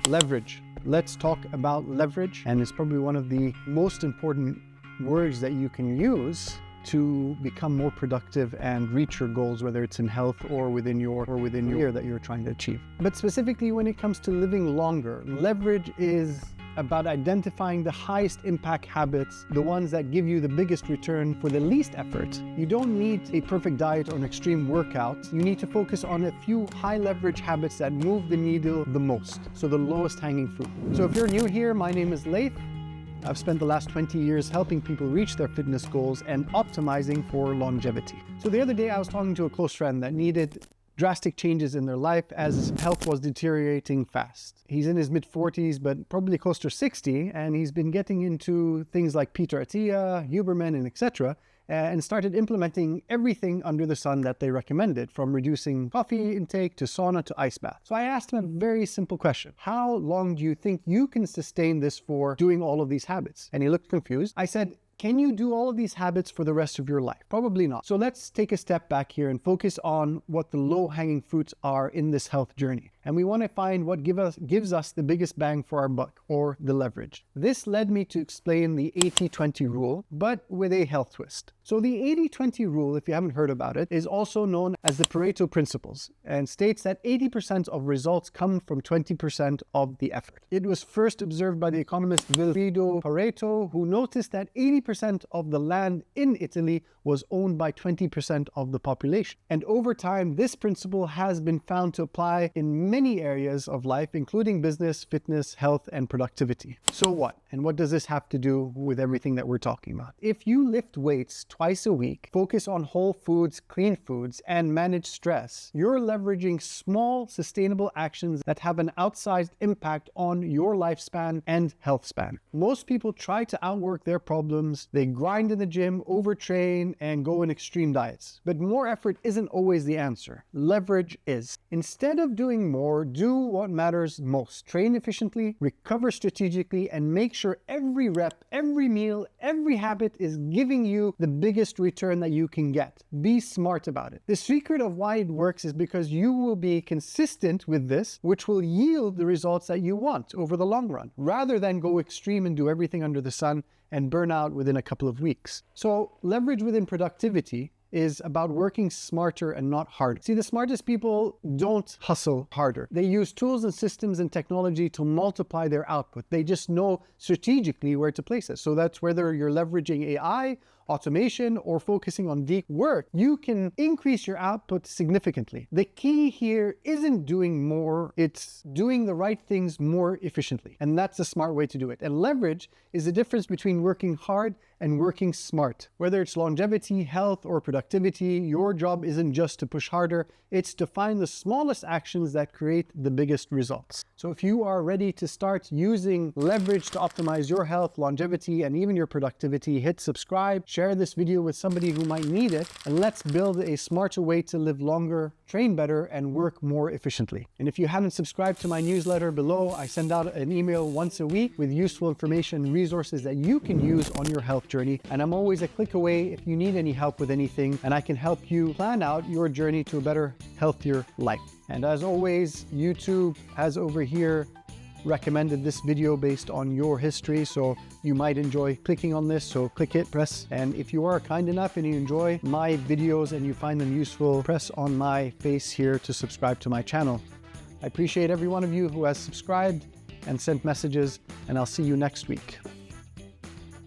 Leverage. Let's talk about leverage, and it's probably one of the most important words that you can use to become more productive and reach your goals, whether it's in health or within your year that you're trying to achieve. But specifically when it comes to living longer, leverage is about identifying the highest impact habits, the ones that give you the biggest return for the least effort. You don't need a perfect diet or an extreme workout. You need to focus on a few high leverage habits that move the needle the most, so the lowest hanging fruit. So if you're new here, my name is Laith. I've spent the last 20 years helping people reach their fitness goals and optimizing for longevity. So the other day I was talking to a close friend that needed drastic changes in their life as health was deteriorating fast. He's in his mid-40s, but probably close to 60, and he's been getting into things like Peter Attia, Huberman, and etc., and started implementing everything under the sun that they recommended, from reducing coffee intake to sauna to ice bath. So I asked him a very simple question. How long do you think you can sustain this for doing all of these habits? And he looked confused. I said, can you do all of these habits for the rest of your life? Probably not. So let's take a step back here and focus on what the low-hanging fruits are in this health journey. And we want to find what gives us the biggest bang for our buck, or the leverage. This led me to explain the 80-20 rule, but with a health twist. So the 80-20 rule, if you haven't heard about it, is also known as the Pareto principles, and states that 80% of results come from 20% of the effort. It was first observed by the economist Vilfredo Pareto, who noticed that 80% of the land in Italy was owned by 20% of the population. And over time, this principle has been found to apply in many areas of life, including business, fitness, health, and productivity. So what? And what does this have to do with everything that we're talking about? If you lift weights twice a week, focus on whole foods, clean foods, and manage stress, you're leveraging small, sustainable actions that have an outsized impact on your lifespan and health span. Most people try to outwork their problems. They grind in the gym, overtrain, and go in extreme diets. But more effort isn't always the answer. Leverage is. Instead of doing more, do what matters most. Train efficiently, recover strategically, and make sure every rep, every meal, every habit is giving you the biggest return that you can get. Be smart about it. The secret of why it works is because you will be consistent with this, which will yield the results that you want over the long run, rather than go extreme and do everything under the sun and burn out within a couple of weeks. So leverage within productivity is about working smarter and not harder. See, the smartest people don't hustle harder. They use tools and systems and technology to multiply their output. They just know strategically where to place it. So that's whether you're leveraging AI, automation, or focusing on deep work, you can increase your output significantly. The key here isn't doing more, it's doing the right things more efficiently. And that's a smart way to do it. And leverage is the difference between working hard and working smart. Whether it's longevity, health, or productivity, your job isn't just to push harder, it's to find the smallest actions that create the biggest results. So if you are ready to start using leverage to optimize your health, longevity, and even your productivity, hit subscribe, share this video with somebody who might need it, and let's build a smarter way to live longer, train better, and work more efficiently. And if you haven't subscribed to my newsletter below, I send out an email once a week with useful information and resources that you can use on your health journey. And I'm always a click away if you need any help with anything, and I can help you plan out your journey to a better, healthier life. And as always, YouTube has over here recommended this video based on your history, so you might enjoy clicking on this, so click it, press, and if you are kind enough and you enjoy my videos and you find them useful, press on my face here to subscribe to my channel. I appreciate every one of you who has subscribed and sent messages, and I'll see you next week.